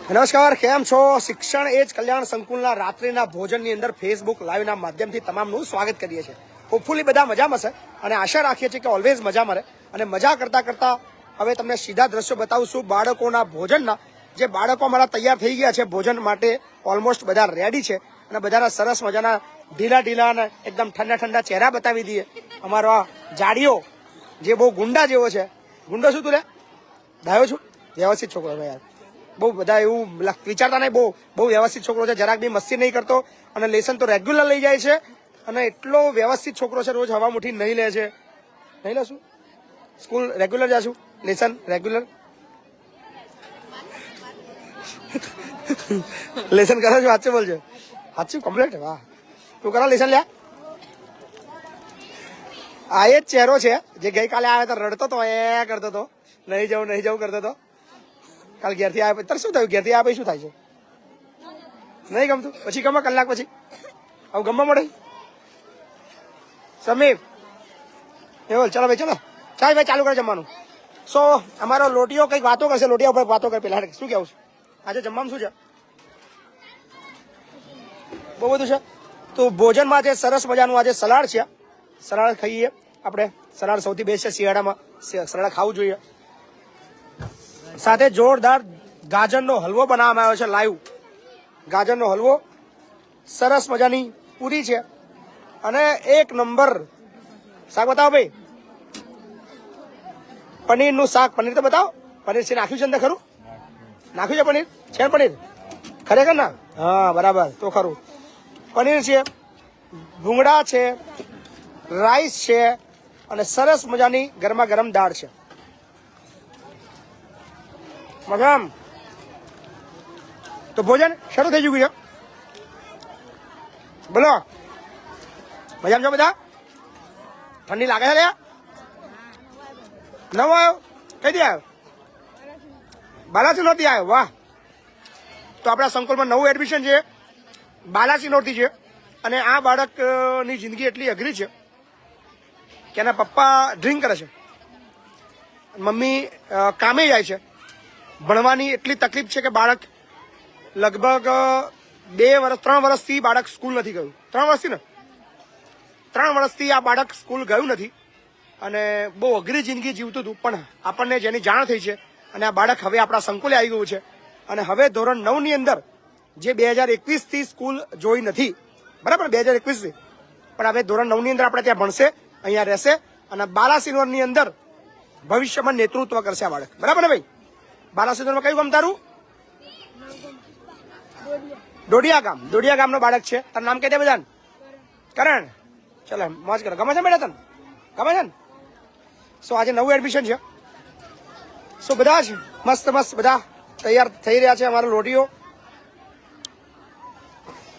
નમસ્કાર, કેમ છો? શિક્ષણ એ જ કલ્યાણ સંકુલના રાત્રિના ભોજનની અંદર ફેસબુક લાઈવના માધ્યમથી તમામનું સ્વાગત કરીએ છીએ. હોપફુલી બધા મજામાં છે અને આશા રાખીએ છીએ કે ઓલવેઝ મજામાં રહે. અને મજા કરતા કરતા હવે તમને સીધા દ્રશ્યો બતાવશું બાળકોના ભોજનના. જે બાળકો અમારા તૈયાર થઈ ગયા છે ભોજન માટે, ઓલમોસ્ટ બધા રેડી છે અને બધાના સરસ મજાના ઢીલા ઢીલા અને એકદમ ઠંડા ઠંડા ચહેરા બતાવી દઈએ. અમારો આ જાડીઓ જે બહુ ગુંડા જેવો છે. ગુંડો શું તું રે? ડાયો છું? વ્યવસ્થિત છોકરો યાર, બહુ બધા એવું વિચારતા નહીં. બહુ વ્યવસ્થિત છોકરો છે, જરાક બી મસ્તી નહીં કરતો અને લેસન તો રેગ્યુલર લઈ જાય છે અને એટલો વ્યવસ્થિત છોકરો છે. રોજ હવા મુઠી નહીં લે છે. નહીં લેશું? સ્કૂલ રેગ્યુલર જાશું? Lesson regular? લેસન કરો છો? સાચું બોલજો. સાચું કમ્પ્લીટ? વાહ, તું કરો લેસન લ્યા. આ એ જ ચહેરો છે જે ગઈકાલે આવ્યો તો રડતો તો, એ કરતો હતો, નહીં જવું કરતો હતો. કાલ ઘેરથી આવે તાર શું થયું? ઘેરથી આવે શું થાય છે? નહીં ગમતું? પછી ગમે કલાક પછી આવું ગમવા મળે. સમીપ એવું ચલો ભાઈ, ચલો ચાલ ભાઈ, ચાલુ કરે જમવાનું. સો અમારો લોટીઓ કંઈક વાતો કરશે. લોટીયા ઉપર વાતો કરે પેલા. શું કેવું છે આજે જમવાનું? શું છે? બહુ બધું છે. તો ભોજનમાં આજે સરસ મજાનું આજે સલાડ છે. સલાડ ખાઈએ આપણે. સલાડ સૌથી બેસ્ટ છે શિયાળામાં. સલાડ ખાવું જોઈએ. સાથે જોરદાર ગાજરનો હલવો બનાવવામાં આવ્યો છે. લાઈવ ગાજરનો હલવો, સરસ મજાની પૂરી છે અને એક નંબર શાક. બતાવો ભાઈ, પનીરનું શાક. પનીર તો બતાવો. પનીર છે નાખ્યું છે અંદર? ખરું નાખ્યું છે પનીર? છે પનીર ખરેખર ના? હા બરાબર, તો ખરું. પનીર છે, ભૂંગળા છે, રાઈસ છે અને સરસ મજાની ગરમા ગરમ દાળ છે. મજામ. તો ભોજન શરૂ થઈ ચૂક્યું છે. બોલો, મજામાં છો બધા? ઠંડી લાગે છે લે? નવો આવ્યો? કઈ દી આવ્યો? બાલાસી નોરથી આવ્યો? વાહ. તો આપણા સંકુલમાં નવું એડમિશન છે, બાલાસી નોરથી છે. અને આ બાળકની જિંદગી એટલી અઘરી છે કે એના પપ્પા ડ્રિંક કરે છે, મમ્મી કામે જાય છે. ભણવાની એટલી તકલીફ છે કે બાળક લગભગ 3 વર્ષથી બાળક સ્કૂલ નથી ગયું. 3 વર્ષથી ને 3 વર્ષથી આ બાળક સ્કૂલ ગયું નથી અને બહુ અઘરી જિંદગી જીવતું હતું. પણ આપણને જેની જાણ થઈ છે અને આ બાળક હવે આપણા સંકુલે આવી ગયું છે અને હવે ધોરણ 9 ની અંદર જે 2021થી સ્કૂલ જોઈ નથી, બરાબર, 2021થી, પણ હવે ધોરણ 9 ની અંદર આપણે ત્યાં ભણશે, અહીંયા રહેશે અને બાલાસિનોરની અંદર ભવિષ્યમાં નેતૃત્વ કરશે આ બાળક. બરાબર ને ભાઈ? બાલાસિનોરમાં કયું ગામ તારું? ડોડિયા ગામ. ડોડિયા ગામનો બાળક છે. તારું નામ કહી દે બધાને. કરણ. ચલો મોજ કરો. ગમે છે બેટા તને? ગમે છે ને? સો આજે નવું એડમિશન છે. સો બધા જ મસ્ત મસ્ત બધા તૈયાર થઈ રહ્યા છે અમારા લોટીઓ.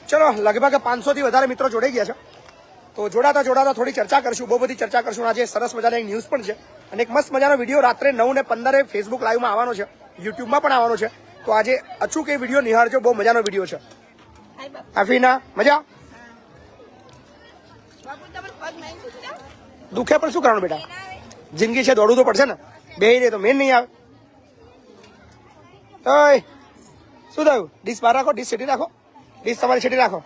ચલો લગભગ 500 થી વધારે મિત્રો જોડાઈ ગયા છે. તો જોડાતા થોડી ચર્ચા કરશું, બહુ બધી ચર્ચા કરશું. આજે સરસ મજાના એક ન્યૂઝ પણ છે અને એક મસ્ત મજાનો વિડીયો રાત્રે 9:15 ફેસબુક લાઈવમાં આવવાનો છે, યુટ્યુબમાં પણ આવવાનો છે. તો આજે અચૂક એ વિડીયો નિહાળજો, બહુ મજાનો વિડીયો છે. આફીના મજા દુખે પણ શું કરવાનું બેટા? જિંદગી છે, દોડવું તો પડશે ને. બે દે તો મેન નહીં આવે. ઓય શું થયું? ડીશ બહાર રાખો, ડીશ છેટી રાખો, ડીશ તમારી છેટી રાખો.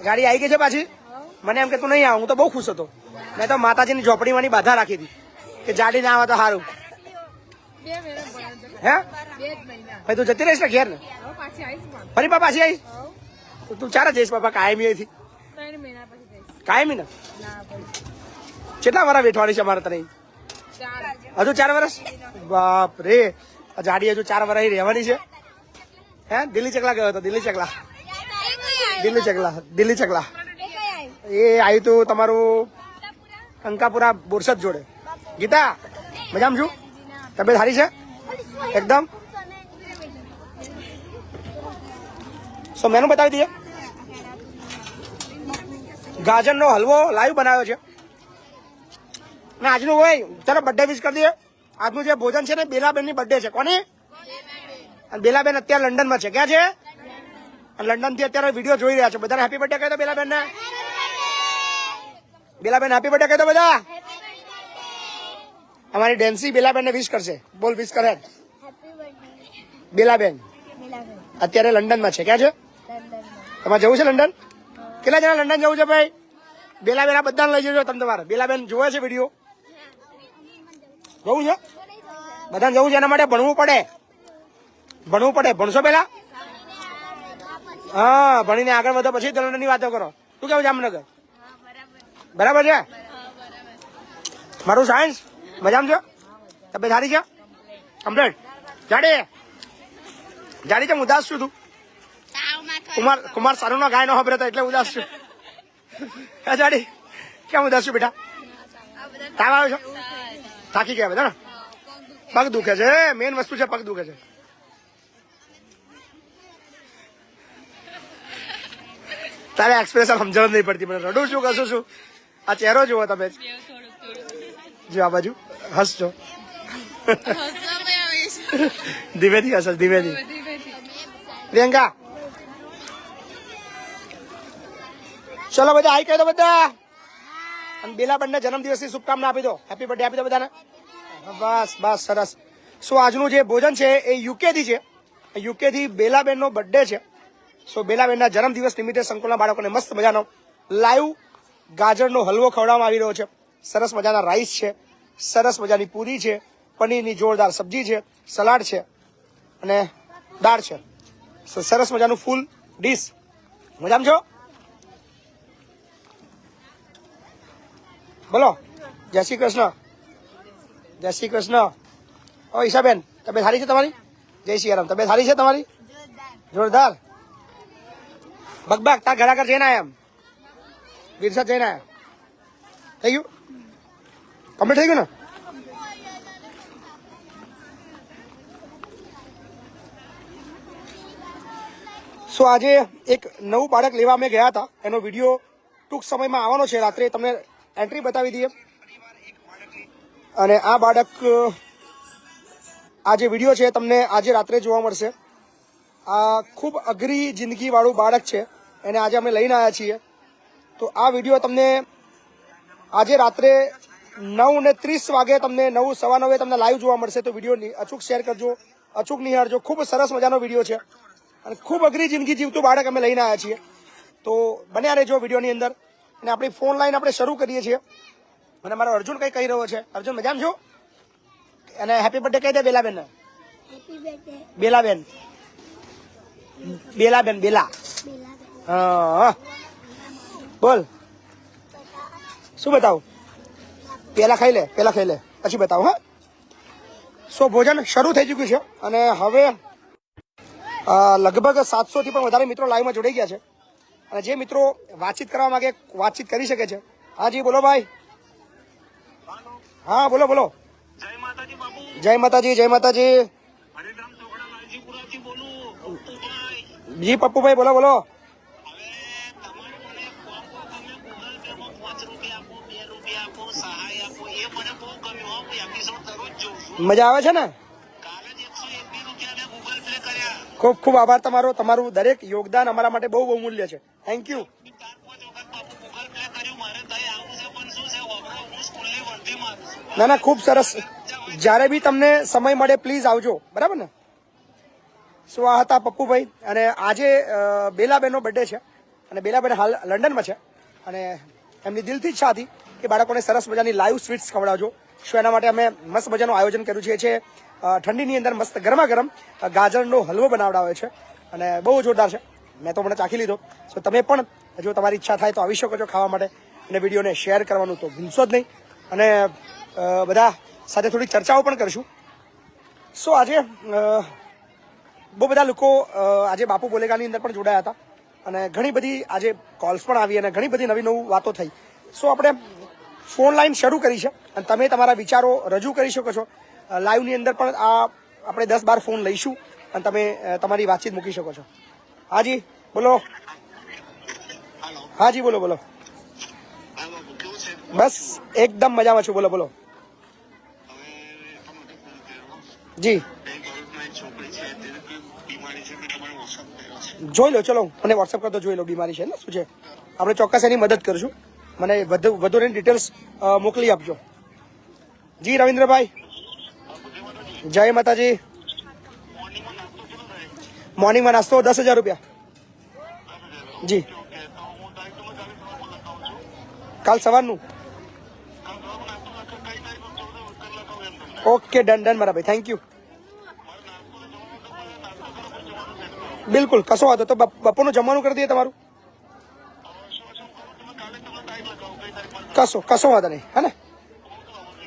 ગાડી આવી ગઈ છે પાછી. મને એમ કે તું નહીં આવ, હું તો બહુ ખુશ હતો. મેં તો માતાજીની ઝોપડીમાંની બાધા રાખી હતી કે જાડી ના આવે તો સારું. હે ભાઈ તું જતી રહીશ ને ઘેર ને? ફરી પાછી આવીશ? તું ચારે જઈશ બાપા કાયમી અહીંથી? કાયમી ને? કેટલા વર્ષ વેઠવાની છે અમારે તને? હજુ 4 વર્ષ? બાપ રે, જાડી હજુ 4 વર્ષ રહેવાની છે. હે દિલ્હી ચકલા ગયો હતો? દિલ્હી ચકલા એ આવ્યું તું તમારું અંકાપુરા બોરસદ જોડે. ગીતા મજામાં છું? તબિયત સારી છે એકદમ? સો મેનુ બતાવી દઈએ. ગાજરનો હલવો લાઈવ બનાવ્યો છે ને આજનું હોય. ચાલો બર્થડે વિશ કરી દઈએ. આજનું જે ભોજન છે ને બેલાબેનની બર્થડે છે. કોની? અને બેલાબેન અત્યારે લંડનમાં છે. ક્યાં છે? લંડન થી અત્યારે વિડીયો જોઈ રહ્યા છે. બધાને હેપી બર્થડે કહી દો બેલાબેન ને. બેલાબેન હેપી બર્થડે કહી દો બધા. અમારી ડેન્સી બેલાબેન ને વિશ કરશે. બોલ વિશ કરે. બેલાબેન અત્યારે લંડનમાં છે. ક્યાં છે તમારે? જવું છે લંડન? કેટલા જણા લંડન જવું છે ભાઈ? બેલા બધાને લઈ જજો તમે તમારે. બેલાબેન જોવે છે વિડીયો? જવું છે બધાને? જવું છે એના માટે ભણવું પડે. ભણશો પેલા? હા, ભણીને આગળ વધો પછી લંડનની વાતો કરો. શું કેવું જામનગર? બરાબર છે? મારું સાયન્સ મજામાં છો? તબિયત સારી છે? કમ્પ્લીટ. જાડી છે ઉદાસ છું તું? કુમાર સારું નો ગાય નો ખબર હતો એટલે ઉદાસ છું. જાડી કેમ ઉદાસ છું બેટા? તાવ આવ્યો છો? થાકી ગયા બધા ને? પગ દુખે છે. મેન વસ્તુ છે પગ દુખે છે. તારે એક્સપ્રેશન સમજણ નહીં પડતી મને. રડું છું કશું છું? આ ચહેરો જુઓ તમે. જો આ બાજુ હસજો. ધીમેથી હસ, ધીમેથી. પ્રિયંકા ચલો બધા આઈ કહી દો બધા. અને બેલાબેનને જન્મદિવસની શુભકામના આપી દો. હેપી બર્થડે આપી દો બધાને. બસ બસ સરસ. શું આજનું જે ભોજન છે એ યુકે થી છે. યુકે થી બેલાબેનનો બર્થડે છે. સો બેલાબેનના જન્મદિવસ નિમિત્તે સંકુલના બાળકોને મસ્ત મજાનો લાઈવ ગાજરનો હલવો ખવડાવવામાં આવી રહ્યો છે. સરસ મજાના રાઈસ છે, સરસ મજાની પૂરી છે, પનીરની જોરદાર સબ્જી છે, સલાડ છે અને દાળ છે. સરસ મજાનું ફૂલ ડીશ. મજામાં છો? બોલો જય શ્રી કૃષ્ણ. જય શ્રી કૃષ્ણ. ઓ ઈશાબેન તબિયત સારી છે તમારી? જય શ્રી રામ. તબિયત સારી છે તમારી? જોરદાર. બગબગ તાર ઘર આગળ જઈને આયા? એમ ગિરસા જઈને આયા? થઈ ગયું? કમ્પ્લીટ થઈ ગયું ને? સો આજે એક નવું બાળક લેવા અમે ગયા હતા. એનો વિડીયો ટૂંક સમયમાં આવવાનો છે. રાત્રે તમને એન્ટ્રી બતાવી દઈએ. અને આ બાળક આ જે વિડીયો છે તમને આજે રાત્રે જોવા મળશે. આ ખૂબ અઘરી જિંદગી વાળું બાળક છે. એને આજે અમે લઈને આવ્યા છીએ. તો આ વિડીયો તમને આજે રાત્રે 9:30 વાગે તમને 9:15 તમને લાઈવ જોવા મળશે. તો વિડીયો અચૂક શેર કરજો, અચૂક નિહાળજો. ખૂબ સરસ મજાનો વિડીયો છે અને ખૂબ અઘરી જિંદગી જીવતું બાળક અમે લઈને આવ્યા છીએ. તો બન્યા રહેજો વિડીયોની અંદર. અને આપણી ફોન લાઈન આપણે શરૂ કરીએ છીએ. અને મારો અર્જુન કઈ કહી રહ્યો છે. અર્જુન મજામાં છો? અને હેપી બર્થડે કહી દે બેલાબેન. બેલાબેન બેલાબેન બેલા. હા બોલ શું બતાવું? પેલા ખાઈ લે પછી બતાવું. હા સો ભોજન શરૂ થઈ ચુક્યું છે અને હવે લગભગ 700 થી પણ વધારે મિત્રો લાઈવમાં જોડાઈ ગયા છે. અને જે મિત્રો વાતચીત કરવા માંગે વાતચીત કરી શકે છે. હા જી બોલો ભાઈ. હા બોલો બોલો. જય માતાજી. જય માતાજી. જી પપ્પુભાઈ બોલો બોલો. મજા આવે છે ને? ખૂબ ખૂબ આભાર તમારો. તમારું દરેક યોગદાન અમારા માટે બહુ બહુમૂલ્ય છે. Thank you. ના ના ખૂબ સરસ. જ્યારે બી તમને સમય મળે પ્લીઝ આવજો. બરાબર ને? શું આ હતા પપ્પુભાઈ. અને આજે બેલાબેનનો બર્થડે છે અને બેલાબેન હાલ લંડનમાં છે. અને એમની દિલથી ઈચ્છા હતી કે બાળકોને સરસ મજાની લાઈવ સ્વીટ્સ ખવડાવજો. શું એના માટે અમે મસ્ત મજાનું આયોજન કર્યું છે. ઠંડીની અંદર મસ્ત ગરમા ગરમ ગાજરનો હલવો બનાવડાવે છે અને બહુ જોરદાર છે. મેં તો મને ચાખી લીધો. સો તમે પણ જો તમારી ઈચ્છા થાય તો આવી શકો છો ખાવા માટે. અને વિડીયોને શેર કરવાનું તો ભૂલશો જ નહીં. અને બધા સાથે થોડી ચર્ચાઓ પણ કરશું. સો આજે બહુ બધા લોકો આજે બાપુ બોલેગાની અંદર પણ જોડાયા હતા અને ઘણી બધી આજે કોલ્સ પણ આવી અને ઘણી બધી નવી વાતો થઈ. સો આપણે ફોન લાઈન શરૂ કરી છે અને તમે તમારા વિચારો રજૂ કરી શકો છો. લાઈવની અંદર પણ આ આપણે 10-12 ફોન લઈશું અને તમે તમારી વાતચીત મૂકી શકો છો. હાજી બોલો. હાજી બોલો બોલો. બસ એકદમ મજામાં છું. બોલો બોલો. જી જોઈ લો. ચલો મને વોટ્સઅપ કરતો જોઈ લો. બીમારી છે ને શું છે આપણે ચોક્કસ એની મદદ કરશું. મને વધુની ડિટેલ્સ મોકલી આપજો. જી રવિન્દ્રભાઈ. જય માતાજી. મોર્નિંગમાં નાસ્તો 10,000 રૂપિયા જી કાલ સવારનું ઓકે ડન ડન મારા ભાઈ થેન્ક યુ બિલકુલ કશો વાંધો તો બપોરનું જમવાનું કરી દઈએ તમારું કશો વાંધો નહીં હે ને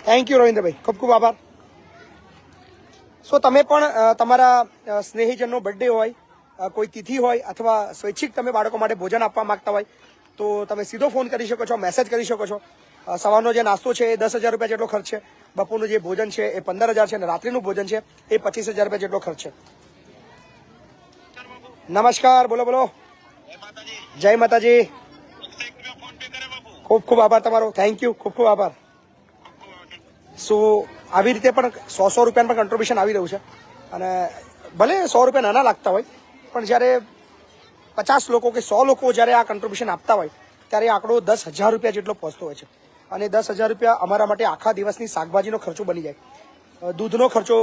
થેન્ક યુ રવિન્દ્રભાઈ ખૂબ ખૂબ આભાર સો તમે પણ તમારા સ્નેહીજનનો બર્થડે હોય કોઈ તિથિ હોય અથવા સ્વૈચ્છિક તમે બાળકો માટે ભોજન આપવા માંગતા હોય તો તમે સીધો ફોન કરી શકો છો મેસેજ કરી શકો છો સવારનો જે નાસ્તો છે એ 10,000 રૂપિયા જેટલો ખર્ચ છે બપોરનું જે ભોજન છે એ 15,000 છે અને રાત્રિનું ભોજન છે એ 25,000 રૂપિયા જેટલો ખર્ચ છે નમસ્કાર બોલો બોલો જય માતાજી ખૂબ ખૂબ આભાર તમારો થેન્ક યુ ખૂબ ખૂબ આભાર સો આવી રીતે પણ 100 રૂપિયાનું પણ કન્ટ્રીબ્યુશન આવી રહ્યું છે અને ભલે 100 રૂપિયા નાના લાગતા હોય પણ જ્યારે 50 લોકો કે 100 લોકો જ્યારે આ કન્ટ્રીબ્યુશન આપતા હોય ત્યારે આંકડો 10,000 રૂપિયા જેટલો પહોંચતો હોય છે અને 10,000 રૂપિયા અમારા માટે આખા દિવસની શાકભાજીનો ખર્ચો બની જાય દૂધનો ખર્ચો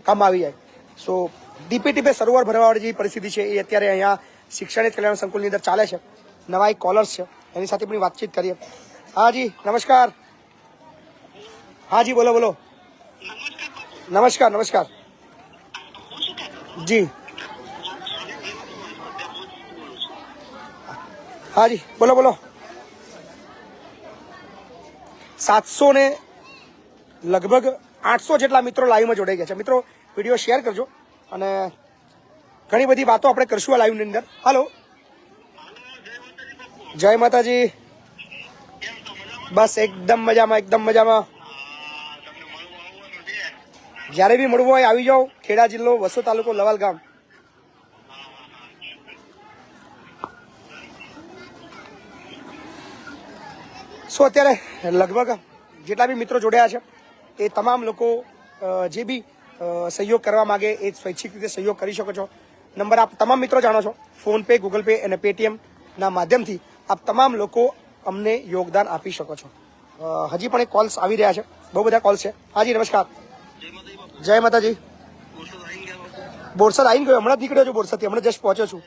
કામ આવી જાય સો ટીપે ટીપે સરોવર ભરવાવાળી જે પરિસ્થિતિ છે એ અત્યારે અહીંયા શિક્ષણ કલ્યાણ સંકુલની અંદર ચાલે છે નવા એક કોલર્સ છે એની સાથે પણ વાતચીત કરીએ હા જી નમસ્કાર હા જી બોલો બોલો નમસ્કાર નમસ્કાર જી હા જી બોલો બોલો 700 ને લગભગ 800 જેટલા મિત્રો લાઈવમાં જોડાઈ ગયા છે મિત્રો વિડીયો શેર કરજો અને ઘણી બધી વાતો આપણે કરશું આ લાઈવની અંદર હાલો જય માતાજી બસ એકદમ મજામાં જ્યારે બી મળવું હોય આવી જાઓ ખેડા જિલ્લો વસો તાલુકો લવાલ ગામ સો અત્યારે લગભગ જેટલા બી મિત્રો જોડાયા છે એ તમામ લોકો જે બી સહયોગ કરવા માંગે એ સ્વૈચ્છિક રીતે સહયોગ કરી શકો છો નંબર આપ તમામ મિત્રો જાણો છો ફોનપે ગૂગલ પે અને પેટીએમના માધ્યમથી આપ તમામ લોકો અમને યોગદાન આપી શકો છો હજી પણ એક કોલ્સ આવી રહ્યા છે બહુ બધા કોલ્સ છે હાજી નમસ્કાર જય માતાજી બોરસદ આવીને ગયો હમણાં જ નીકળ્યો છું બોરસદથી હમણાં જસ્ટ પહોંચ્યો છું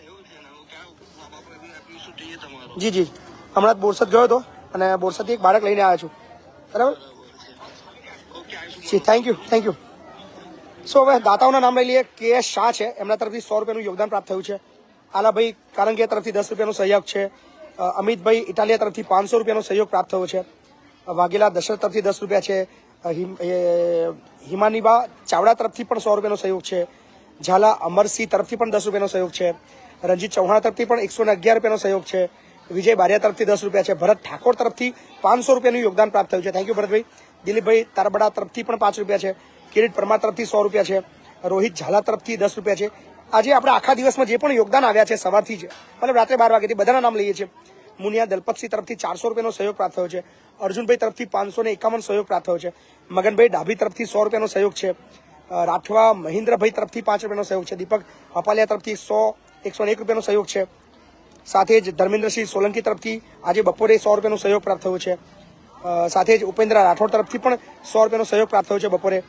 જી જી હમણાં જ બોરસદ ગયો હતો અને બોરસદથી એક બાળક લઈને આવ્યો છું બરાબર જી થેન્ક યુ સો હવે દાતાઓના નામ લઈ લઈએ KS શાહ છે એમના તરફથી 100 રૂપિયાનું યોગદાન પ્રાપ્ત થયું છે આલાભાઈ કારંગિયા તરફથી 10 રૂપિયાનો સહયોગ છે અમિતભાઈ ઇટાલિયા તરફથી 500 રૂપિયાનો સહયોગ પ્રાપ્ત થયો છે વાઘેલા દશરથ તરફથી 10 રૂપિયા છે હિમાનીબા ચાવડા તરફથી પણ 100 રૂપિયાનો સહયોગ છે ઝાલા અમરસિંહ તરફથી પણ 10 રૂપિયાનો સહયોગ છે રણજીત ચૌહાણ તરફથી પણ 111 રૂપિયાનો સહયોગ છે વિજય બારિયા તરફથી 10 રૂપિયા છે ભરત ઠાકોર તરફથી 500 રૂપિયાનું યોગદાન પ્રાપ્ત થયું છે થેન્ક યુ ભરતભાઈ દિલીપભાઈ તારબડા તરફથી પણ 5 રૂપિયા છે કિરીટ પરમાર તરફથી 100 રૂપિયા છે રોહિત ઝાલા તરફથી 10 રૂપિયા છે આજે આપણે આખા દિવસમાં જે પણ યોગદાન આવ્યા છે સવારથી જ મતલબ રાત્રે 12 વાગ્યાથી બધાના નામ લઈએ છીએ મુનિયા દલપતસિંહ તરફથી 400 રૂપિયાનો સહયોગ પ્રાપ્ત થયો છે અર્જુનભાઈ તરફથી 551 સહયોગ પ્રાપ્ત થયો છે મગનભાઈ ડાભી તરફથી 100 રૂપિયાનો સહયોગ છે રાઠવા મહેન્દ્રભાઈ તરફથી 5 રૂપિયાનો સહયોગ છે દીપક અપાલિયા તરફથી 101 રૂપિયાનો સહયોગ છે સાથે જ ધર્મેન્દ્રસિંહ સોલંકી તરફથી આજે બપોરે 100 રૂપિયાનો સહયોગ પ્રાપ્ત થયો છે સાથે જ ઉપેન્દ્ર રાઠોડ તરફથી પણ 100 રૂપિયાનો સહયોગ પ્રાપ્ત થયો છે બપોરે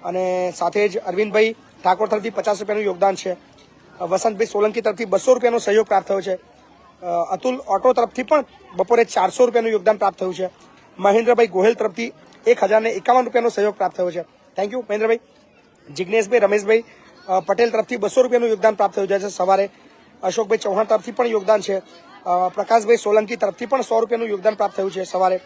અને સાથે જ અરવિંદભાઈ ઠાકોર તરફથી 50 રૂપિયાનું યોગદાન છે વસંતભાઈ સોલંકી તરફથી 200 રૂપિયાનો સહયોગ પ્રાપ્ત થયો છે અતુલ ઓટો તરફથી પણ બપોરે 400 રૂપિયાનું યોગદાન પ્રાપ્ત થયું છે મહેન્દ્રભાઈ ગોહેલ તરફથી 1051 રૂપિયાનો સહયોગ પ્રાપ્ત થયો છે થેન્ક યુ મહેન્દ્રભાઈ જિજ્ઞેશભાઈ રમેશભાઈ પટેલ તરફથી 200 રૂપિયાનું યોગદાન પ્રાપ્ત થયું છે સવારે અશોકભાઈ ચૌહાણ તરફથી પણ યોગદાન છે પ્રકાશભાઈ સોલંકી તરફથી પણ 100 રૂપિયાનું યોગદાન પ્રાપ્ત થયું છે સવારે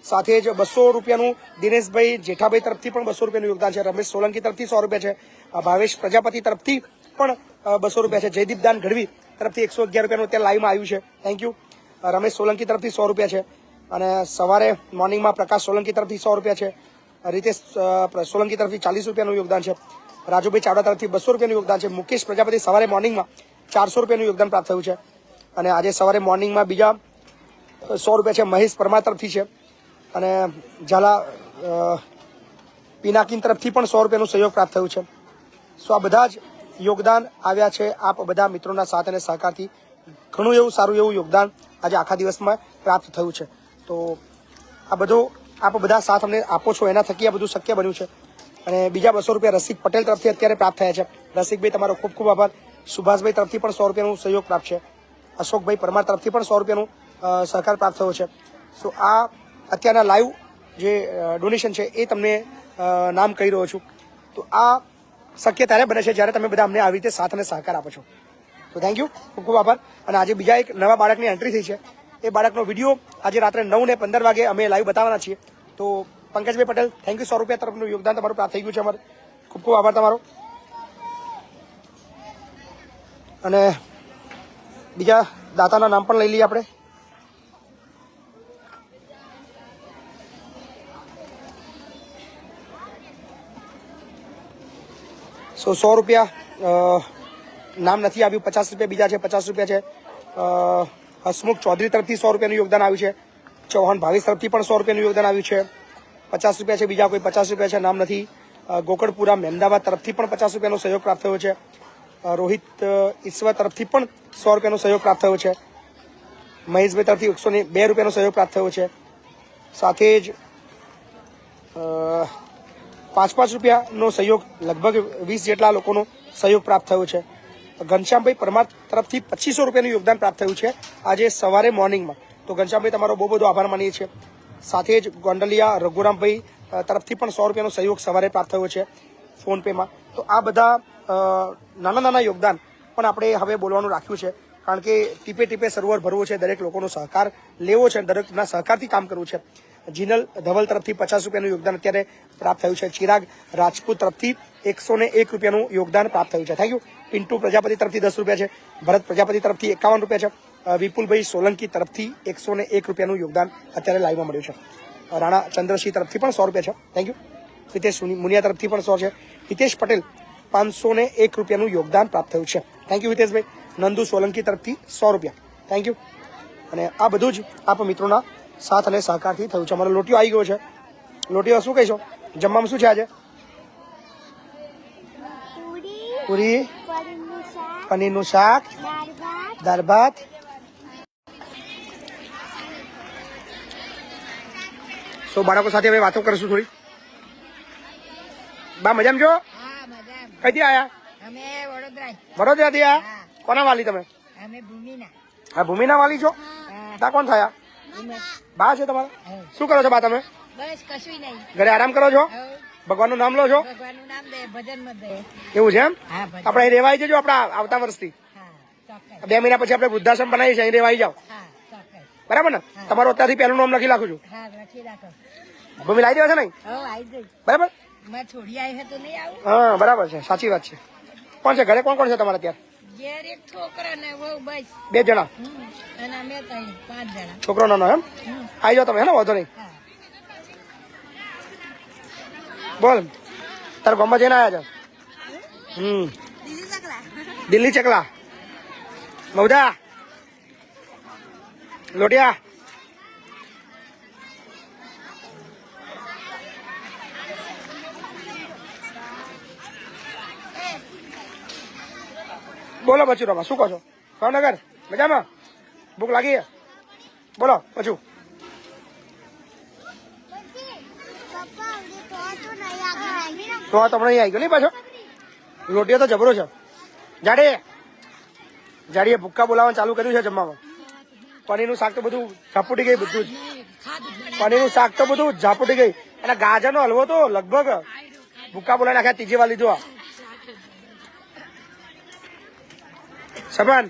સાથે જ 200 રૂપિયાનું દિનેશભાઈ જેઠાભાઈ તરફથી પણ 200 રૂપિયાનું યોગદાન છે રમેશ સોલંકી તરફથી 100 રૂપિયા છે ભાવેશ પ્રજાપતિ તરફથી પણ 200 રૂપિયા છે જયદીપ દાન ગઢવી તરફથી 111 રૂપિયાનું અત્યારે લાઈવમાં આવ્યું છે થેન્ક યુ રમેશ સોલંકી તરફથી 100 રૂપિયા છે અને સવારે મોર્નિંગમાં પ્રકાશ સોલંકી તરફથી 100 રૂપિયા છે રીતેશ સોલંકી તરફથી 40 રૂપિયાનું યોગદાન છે રાજુભાઈ ચાવડા તરફથી 200 રૂપિયાનું યોગદાન છે મુકેશ પ્રજાપતિ સવારે મોર્નિંગમાં 400 રૂપિયાનું યોગદાન પ્રાપ્ત થયું છે અને આજે સવારે મોર્નિંગમાં બીજા 100 રૂપિયા છે મહેશ પરમાર તરફથી છે અને ઝાલા પિનાકિન તરફથી પણ 100 રૂપિયાનું સહયોગ પ્રાપ્ત થયું છે સો આ બધા જ યોગદાન આવ્યા છે આપ બધા મિત્રોના સાથ અને સહકારથી ઘણું એવું સારું એવું યોગદાન આજે આખા દિવસમાં પ્રાપ્ત થયું છે તો આ બધું આપ બધા સાથ અમને આપો છો એના થકી આ બધું શક્ય બન્યું છે અને બીજા 200 રૂપિયા રસિક પટેલ તરફથી અત્યારે પ્રાપ્ત થયા છે રસિકભાઈ તમારો ખૂબ ખૂબ આભાર સુભાષભાઈ તરફથી પણ 100 રૂપિયાનું સહયોગ પ્રાપ્ત છે. અશોકભાઈ પરમાર તરફથી પણ 100 રૂપિયાનું સહકાર પ્રાપ્ત થયો છે. સો આ અત્યારના લાઈવ જે ડોનેશન છે એ તમને નામ કહી રહ્યો છું. તો આ શક્ય ત્યારે બને છે જ્યારે તમે બધા અમને આવી રીતે સાથ અને સહકાર આપો છો. તો થેન્ક યુ, ખૂબ ખૂબ આભાર. અને આજે બીજા એક નવા બાળકની એન્ટ્રી થઈ છે. એ બાળકનો વિડીયો આજે રાત્રે 9:15 વાગે અમે લાઈવ બતાવવાના છીએ. તો પંકજભાઈ પટેલ, થેન્ક યુ. 100 રૂપિયા તરફનું યોગદાન તમારું પ્રાપ્ત થઈ ગયું છે અમારે. ખૂબ ખૂબ આભાર તમારો. અને બીજા દાતાના નામ પણ લઈ લઈએ આપણે. સો 100 રૂપિયા નામ નથી આવ્યું. 50 રૂપિયા બીજા છે. 50 રૂપિયા છે હસમુખ ચૌધરી તરફથી 100 રૂપિયાનું યોગદાન આવ્યું છે. ચૌહાણ ભાવેશ તરફથી પણ 100 રૂપિયાનું યોગદાન આવ્યું છે. 50 રૂપિયા છે બીજા કોઈ. 50 રૂપિયા છે નામ નથી. ગોકળપુરા મહેમદાવાદ તરફથી પણ 50 રૂપિયાનો સહયોગ પ્રાપ્ત થયો છે. રોહિત ઈશ્વર તરફથી પણ 100 રૂપિયાનો સહયોગ પ્રાપ્ત થયો છે. મહેશભાઈ તરફથી 102 રૂપિયાનો સહયોગ પ્રાપ્ત થયો છે. સાથે જ 5 રૂપિયાનો સહયોગ લગભગ 20 જેટલા લોકોનો સહયોગ પ્રાપ્ત થયો છે. ઘનશ્યામભાઈ પરમાર તરફથી 2500 રૂપિયાનું યોગદાન પ્રાપ્ત થયું છે આજે સવારે મોર્નિંગમાં. તો ઘનશ્યામભાઈ તમારો બહુ બધો આભાર માનીએ છીએ. સાથે જ ગોંડલિયા રઘુરામભાઈ તરફથી પણ 100 રૂપિયાનો સહયોગ સવારે પ્રાપ્ત થયો છે ફોનપેમાં. તો આ બધા નાના નાના યોગદાન પણ આપણે હવે બોલવાનું રાખ્યું છે, કારણ કે ટીપે ટીપે સરોવર ભરવું છે. દરેક લોકોનો સહકાર લેવો છે, દરેકના સહકારથી કામ કરવું છે. જીનલ ધવલ તરફથી 50 રૂપિયાનું યોગદાન અત્યારે પ્રાપ્ત થયું છે. ચિરાગ રાજપૂત તરફથી 101 રૂપિયાનું યોગદાન પ્રાપ્ત થયું છે. Thank you. પિન્ટુ પ્રજાપતિ તરફથી 10 રૂપિયા છે. ભરત પ્રજાપતિ તરફથી 51 રૂપિયા છે. વિપુલભાઈ સોલંકી તરફથી 101 રૂપિયાનું યોગદાન અત્યારે લાઈવમાં મળ્યું છે. રાણા ચંદ્રસિંહ તરફથી પણ 100 રૂપિયા છે. Thank you. હિતેશ મુનિયા તરફથી પણ 100 છે. હિતેશ પટેલ 501 રૂપિયાનું યોગદાન પ્રાપ્ત થયું છે. થેન્ક યુ હિતેશભાઈ. નંદુ સોલંકી તરફથી 100 રૂપિયા. Thank you. અને આ બધું જ આપ મિત્રોના સાથ અને સહકારથી થયું છે. અમારો લોટીઓ આવી ગયો છે. લોટીઓ શું કહીશો? જમવામાં શું છે આજે? પૂરી, પનીરનું શાક, દાળ ભાત. સો બાળકો સાથે હવે વાતો કરશું થોડી. બા મજામાં છો? કઈથી આયા? અમે વડોદરા. વડોદરાથી આયા? કોના વાલી તમે? અમે ભૂમિના. હા, ભૂમિના વાલી છો? તા કોણ થયા? બા છે તમારા? શું કરો છો બા તમે? બસ કશું નહીં. ઘરે આરામ કરો છો? ભગવાનનું નામ લો છો? ભગવાનનું નામ દે, ભજન માં દે. એવું છે એમ? હા, ભજન. આપણે અહીં રેવાઈ જજો આપણા આવતા વર્ષથી. હા, ચોક્કસ. 2 મહિના પછી આપણે વૃદ્ધાશ્રમ બનાવીએ છીએ, અહીં રેવાઈ જાઓ. હા, ચોક્કસ. બરાબર ને? તમારું અત્યારથી પહેલું નામ લખી નાખું છું. હા, લખી રાખો. ભૂમિ લાવી દેવા છે ને? હો, આવી જઈ. બરાબર? મેં છોડી આવી હે તો નહીં આવું. હા, બરાબર છે, સાચી વાત છે. કોણ છે ઘરે? કોણ કોણ છે તમારા ત્યાં? ઘેર એક છોકરા ને વહુ, બસ. 2 જણા? અને અમે 5 જણા. છોકરો નાનો એમ? આવી જાઓ તમે, હે ને? વાંધો નહીં. હા. બોલ, તારા ગામમાં જઈને આવ્યા છે? દિલ્હી ચકલા. મૌદા, લોટિયા. બોલો બચ્ચું રામા, શું કહો છો? ભાવનગર મજામાં? ભૂખ લાગી? બોલો બચ્ચું. તો આ તમને અહીં આવી ગયો નહીં પાછો? રોટીઓ તો જબરો છે. જાડીએ ભૂક્કા બોલાવવાનું ચાલુ કર્યું છે જમવામાં. પનીરનું શાક તો બધું ઝાપુટી ગઈ, બધું જ પનીરનું શાક તો બધું ઝાપુટી ગઈ. અને ગાજરનો હલવો તો લગભગ ભૂક્કા બોલાવી નાખ્યા. ત્રીજી વાર લીધો. સભાન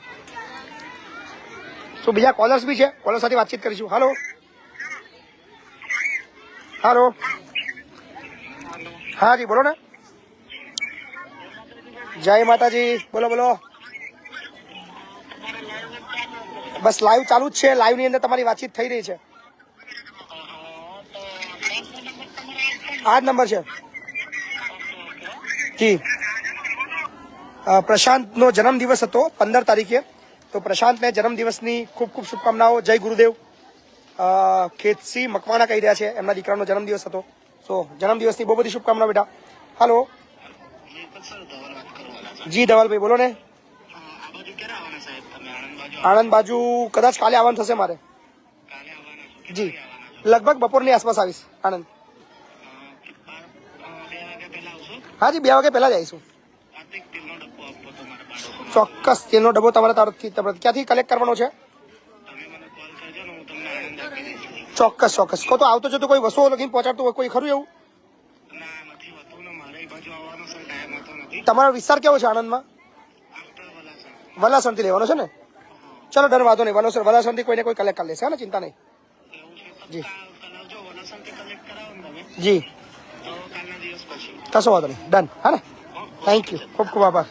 શું બીજા કોલર્સ બી છે? કોલર સાથે વાતચીત કરીશું. હાલો હાલો. હા જી બોલો ને. જય માતાજી. બોલો બોલો. બસ લાઈવ ચાલુ જ છે. લાઈવ ની અંદર તમારી વાતચીત થઈ રહી છે. આ જ નંબર છે જી. પ્રશાંતનો જન્મદિવસ હતો 15 તારીખે. તો પ્રશાંતને જન્મદિવસની ખૂબ ખૂબ શુભકામનાઓ. જય ગુરુદેવ. ખેતસિંહ મકવાણા કહી રહ્યા છે, એમના દીકરાનો જન્મદિવસ હતો. તો જન્મદિવસની બહુ બધી શુભકામનાઓ બેટા. હાલો જી ધવલભાઈ બોલો ને. આણંદ બાજુ કદાચ કાલે આવવાનું થશે મારે. જી લગભગ બપોરની આસપાસ આવીશ આણંદ. હા જી 2 વાગે પહેલા જ આવીશું. ચોક્કસ તેલનો ડબ્બો તમારા તરફથી ક્યાંથી કલેક્ટ કરવાનો છે? ચોક્કસ ચોક્કસ. કહો તો આવતો જતો કોઈ વસ્તુઓ લખીને પહોંચાડતું હોય કોઈ ખરું એવું? તમારો વિસ્તાર કેવો છે આણંદમાં? વલાસણથી લેવાનો છે ને? ચલો ડર વાંધો નહીં. વલાસણથી કોઈને કોઈ કલેક્ટ કરી લેશે ને, ચિંતા નહીં. જી જી કશો વાંધો નહીં. ડન. હા ને? Thank you. ખૂબ ખૂબ આભાર.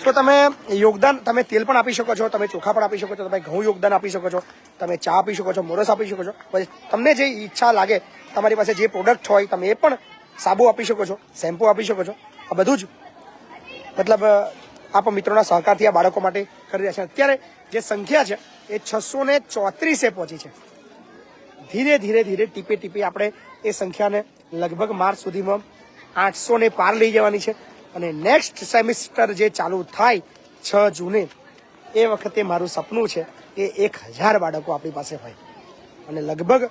તો તમે યોગદાન, તમે તેલ પણ આપી શકો છો, તમે ચોખા પણ આપી શકો છો, તમે ઘઉં યોગદાન આપી શકો છો, તમે ચા આપી શકો છો, મોરસ આપી શકો છો. પછી તમને જે ઈચ્છા લાગે, તમારી પાસે જે પ્રોડક્ટ હોય તમે એ પણ, સાબુ આપી શકો છો, શેમ્પુ આપી શકો છો. આ બધું જ મતલબ આપ મિત્રોના સહકારથી આ બાળકો માટે કરી રહ્યા છે. અત્યારે જે સંખ્યા છે એ 634 પહોંચી છે. ધીરે ધીરે ધીરે ટીપે ટીપે આપણે એ સંખ્યાને લગભગ માર્ચ સુધીમાં 800 પાર લઈ જવાની છે. અને નેક્સ્ટ સેમિસ્ટર જે ચાલુ થાય 6 જૂને, એ વખતે મારું સપનું છે કે 1000 બાળકો આપણી પાસે હોય. અને લગભગ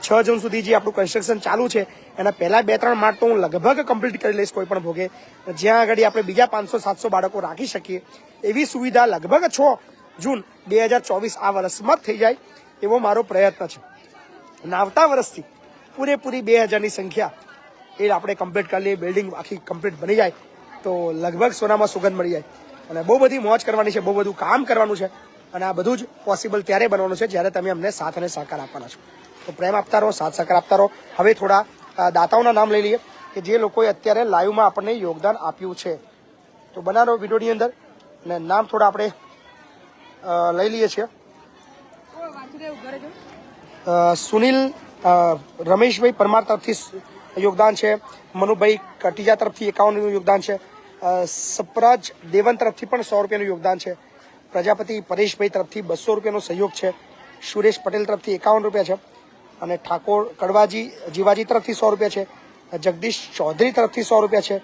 6 જૂન સુધી જે આપણું કન્સ્ટ્રક્શન ચાલુ છે એના પહેલા 2-3 માર્ચ તો હું લગભગ કમ્પ્લીટ કરી લઈશ કોઈ પણ ભોગે, જ્યાં આગળ આપણે બીજા 500-700 બાળકો રાખી શકીએ એવી સુવિધા લગભગ 6 જૂન 2024 આ વર્ષમાં જ થઈ જાય એવો મારો પ્રયત્ન છે. અને આવતા વર્ષથી પૂરેપૂરી 2000ની સંખ્યા એ આપણે કમ્પ્લીટ કરી લઈએ, બિલ્ડિંગ આખી કમ્પ્લીટ બની જાય તો લગભગ સોનામાં સુગંધ મળી જાય. અને બહુ બધી મોજ કરવાની છે, બહુ બધું કામ કરવાનું છે. અને આ બધું જ પોસિબલ ત્યારે બનવાનું છે જ્યારે તમે અમને સાથ અને સહકાર આપવાના છો. તો પ્રેમ આપતા રહો, સાથ સહકાર આપતા રહો. હવે થોડા દાતાઓના નામ લઈ લઈએ કે જે લોકોએ અત્યારે લાઈવમાં આપણને યોગદાન આપ્યું છે. તો બનાવો વિડીયોની અંદર અને નામ થોડા આપણે લઈ લઈએ છીએ. સુનિલ રમેશભાઈ પરમાર તરફથી યોગદાન છે. મનુભાઈ કટીજા તરફથી 51 યોગદાન છે. સપરાજ દેવન તરફથી પણ 100 રૂપિયાનું યોગદાન છે. પ્રજાપતિ પરેશભાઈ તરફથી 200 રૂપિયાનો સહયોગ છે. સુરેશ પટેલ તરફથી 51 રૂપિયા છે. અને ઠાકોર કડવાજી જીવાજી તરફથી 100 રૂપિયા છે. જગદીશ ચૌધરી તરફથી 100 રૂપિયા છે.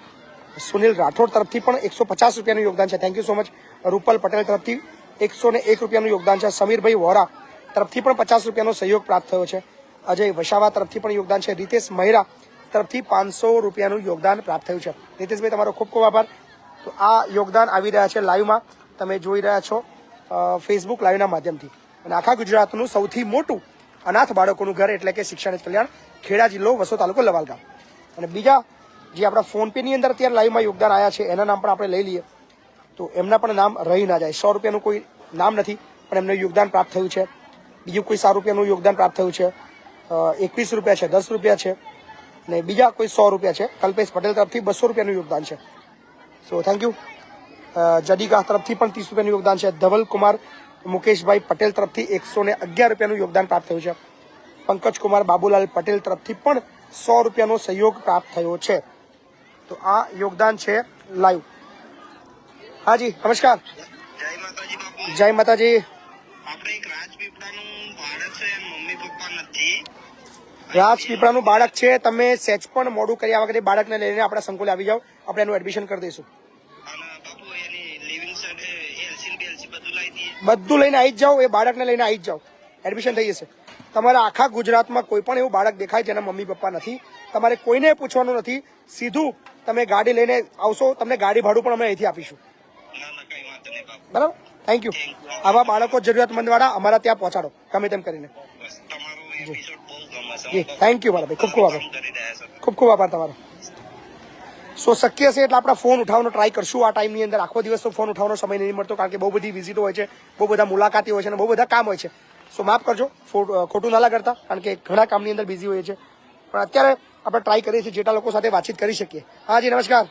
સુનિલ રાઠોડ તરફથી પણ 150 રૂપિયાનું યોગદાન છે. Thank you so much. Rupal Patel તરફથી 101 રૂપિયાનું યોગદાન છે. સમીરભાઈ વોરા તરફથી પણ 50 રૂપિયાનો સહયોગ પ્રાપ્ત થયો છે. અજય વસાવા તરફથી પણ યોગદાન છે. રીતેશ મહેરા તરફથી 500 રૂપિયાનું યોગદાન પ્રાપ્ત થયું છે. રીતેશભાઈ તમારો ખૂબ ખૂબ આભાર. તો આ યોગદાન આવી રહ્યા છે લાઈવમાં, તમે જોઈ રહ્યા છો ફેસબુક લાઈવના માધ્યમથી. અને આખા ગુજરાતનું સૌથી મોટું અનાથ બાળકોનું ઘર એટલે કે શિક્ષણ કલ્યાણ, ખેડા જિલ્લો, વસો તાલુકો, લવાલ ગામ. અને બીજા જે આપણા ફોનપેની અંદર અત્યારે લાઈવમાં યોગદાન આવ્યા છે એના નામ પણ આપણે લઈ લઈએ તો એમના પણ નામ રહી ના જાય. 100 રૂપિયાનું કોઈ નામ નથી પણ એમને યોગદાન પ્રાપ્ત થયું છે. બીજું કોઈ 100 રૂપિયાનું યોગદાન પ્રાપ્ત થયું છે. 21 રૂપિયા છે, 10 રૂપિયા છે. અને બીજા કોઈ 100 રૂપિયા છે. કલ્પેશ પટેલ તરફથી 200 રૂપિયાનું યોગદાન છે. So thank you. જડીગા તરફથી પણ 30 રૂપિયાનું યોગદાન છે. ધવલ કુમાર મુકેશભાઈ પટેલ તરફથી 111 રૂપિયાનું યોગદાન પ્રાપ્ત થયું છે. પંકજ કુમાર બાબુલાલ પટેલ તરફથી પણ 100 રૂપિયાનો સહયોગ પ્રાપ્ત થયો છે. તો આ યોગદાન છે લાઈવ. હાજી નમસ્કાર. જય માતાજી. રાજપીપળાનું બાળક છે. તમે સેચ પણ મોડું કર્યા વગર બાળકને લઈને આપણા સંકુલે આવી જાઓ, આપણે એનું એડમિશન કરી દઈશું. બધું લઈને આવી જ જાઓ, એ બાળકને લઈને આવી જ જાઓ, એડમિશન થઈ જશે. તમારા આખા ગુજરાતમાં કોઈ પણ એવું બાળક દેખાય જેના મમ્મી પપ્પા નથી, તમારે કોઈને પૂછવાનું નથી. સીધું તમે ગાડી લઈને આવશો, તમને ગાડી ભાડું પણ અમે અહીંથી આપીશું. બરાબર? Thank you. આવા બાળકો જરૂરિયાતમંદ વાળા અમારા ત્યાં પહોંચાડો ગમે તેમ કરીને. જી થેન્ક યુ મારા ભાઈ, ખૂબ ખૂબ આભાર. ખૂબ ખૂબ આભાર તમારો. સો શક્ય છે એટલે આપણે ફોન ઉઠાવવાનો ટ્રાય કરશું આ ટાઈમની અંદર. આખો દિવસ તો ફોન ઉઠાવવાનો સમય નહીં મળતો કારણ કે બહુ બધી વિઝિટો હોય છે, બહુ બધા મુલાકાતી હોય છે અને બહુ બધા કામ હોય છે. સો માફ કરજો, ખોટું ના કરતા કારણ કે ઘણા કામની અંદર બિઝી હોય છે. પણ અત્યારે આપણે ટ્રાય કરીએ છીએ જેટલા લોકો સાથે વાતચીત કરી શકીએ. હા જી નમસ્કાર.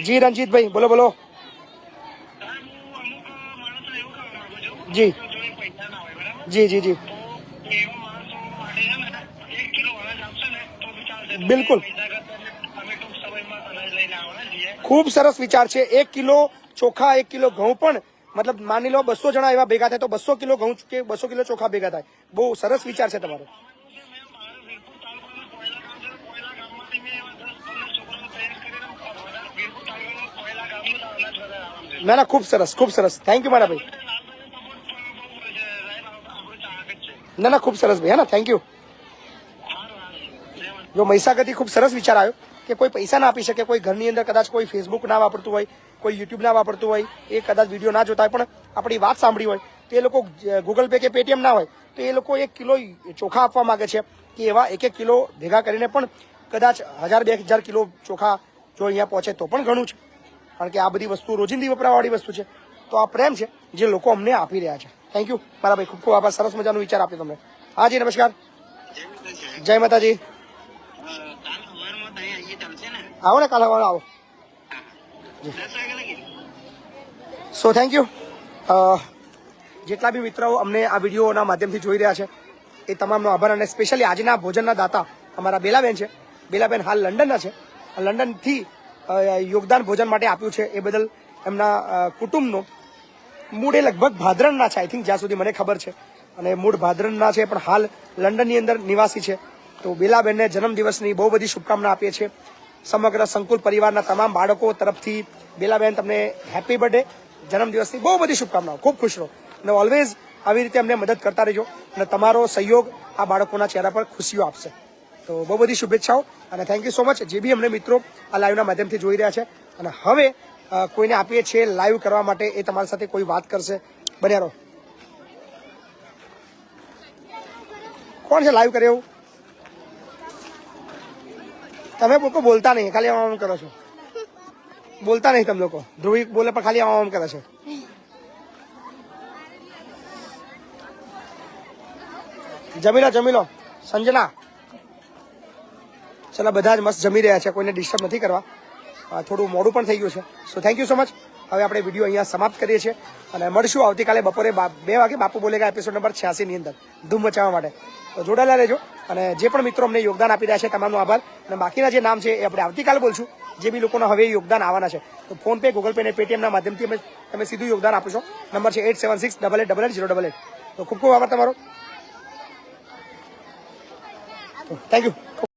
જી રણજીતભાઈ બોલો બોલો. જી જી જી જી બિલકુલ, ખૂબ સરસ વિચાર છે. 1 કિલો ચોખા, 1 કિલો ઘઉં પણ મતલબ માની લો 200 જણા એવા ભેગા થાય તો 200 કિલો ઘઉં કે 200 કિલો ચોખા ભેગા થાય. બહુ સરસ વિચાર છે તમારો. ના ના ખૂબ સરસ, ખૂબ સરસ. થેન્ક યુ મારા ભાઈ. ના ના ખૂબ સરસ ભાઈ. હા ના થેન્ક યુ. જો મહીસાગરથી ખૂબ સરસ વિચાર આવ્યો કે કોઈ પૈસા ના આપી શકે, કોઈ ઘરની અંદર કદાચ કોઈ ફેસબુક ના વાપરતું હોય, કોઈ યુટ્યુબ ના વાપરતું હોય, એ કદાચ વિડીયો ના જોતા હોય પણ આપણી વાત સાંભળી હોય તો એ લોકો ગૂગલ પે કે પેટીએમ ના હોય તો એ લોકો 1 કિલો ચોખા આપવા માંગે છે કે એવા 1-1 કિલો ભેગા કરીને પણ કદાચ 1000-2000 કિલો ચોખા જો અહીંયા પહોંચે તો પણ ઘણું છે, કારણ કે આ બધી વસ્તુ રોજિંદી વપરાવાળી વસ્તુ છે. તો આ પ્રેમ છે જે લોકો અમને આપી રહ્યા છે. થેન્ક યુ મારા ભાઈ, ખૂબ ખૂબ આભાર, સરસ મજાનો વિચાર આપ્યો તમને. હા જી નમસ્કાર, જય માતાજી. આવો ને કાલે આવો. So thank you. જેટલા બી મિત્રો અમને આ વિડીયોના માધ્યમથી જોઈ રહ્યા છે એ તમામનો આભાર. અને સ્પેશિયલી આજના ભોજનના દાતા અમારા બેલાબેન છે. બેલાબેન હાલ લંડનના છે. લંડનથી યોગદાન ભોજન માટે આપ્યું છે એ બદલ એમના કુટુંબનો મૂળ એ લગભગ ભાદરણના છે, આઈ થિંક, જ્યાં સુધી મને ખબર છે, અને મૂળ ભાદરણના છે પણ હાલ લંડનની અંદર નિવાસી છે. તો બેલાબેનને જન્મદિવસની બહુ બધી શુભકામના આપીએ છીએ. સમગ્ર સંકુલ પરિવારના તમામ બાળકો તરફથી બેલાબેન તમને હેપી બર્થડે, જન્મદિવસની બહુ બધી શુભકામનાઓ. ખૂબ ખુશ રહો અને ઓલવેઝ આવી રીતે અમને મદદ કરતા રહેજો અને તમારો સહયોગ આ બાળકોના ચહેરા પર ખુશીઓ આપશે. તો બહુ બધી શુભેચ્છાઓ અને થેન્ક યુ સો મચ જે બી અમને મિત્રો આ લાઈવના માધ્યમથી જોઈ રહ્યા છે. અને હવે કોઈને આપીએ છીએ લાઈવ કરવા માટે, એ તમારી સાથે કોઈ વાત કરશે. બન્યા રહો. કોણ છે લાઈવ કરે એવું? તમે લોકો બોલતા નહીં, ખાલી આમ કરો છો. બોલતા નહીં તમે લોકો. ધ્રુવી બોલે પણ ખાલી આમ કરે છે. જમી લો સંજના. ચલો, બધા જ મસ્ત જમી રહ્યા છે, કોઈને ડિસ્ટર્બ નથી કરવા. થોડું મોડું પણ થઈ ગયું છે. So thank you so much. હવે આપણે વિડીયો અહીંયા સમાપ્ત કરીએ છીએ અને મળશું આવતીકાલે બપોરે 2 વાગે બાપુ બોલેગા એપિસોડ નંબર 86 અંદર ધૂમ મચાવવા માટે. તો જોડાયેલા રહેજો અને જે પણ મિત્રો અમને યોગદાન આપી રહ્યા છે તમામનો આભાર. અને બાકીના જે નામ છે એ આપણે આવતીકાલે બોલશું, જે બી લોકોના હવે યોગદાન આવવાના છે. તો ફોન પે, ગૂગલ પે અને પેટીએમના માધ્યમથી તમે સીધું યોગદાન આપશો. નંબર છે 8768880888. તો ખૂબ ખૂબ આભાર તમારો. Thank you.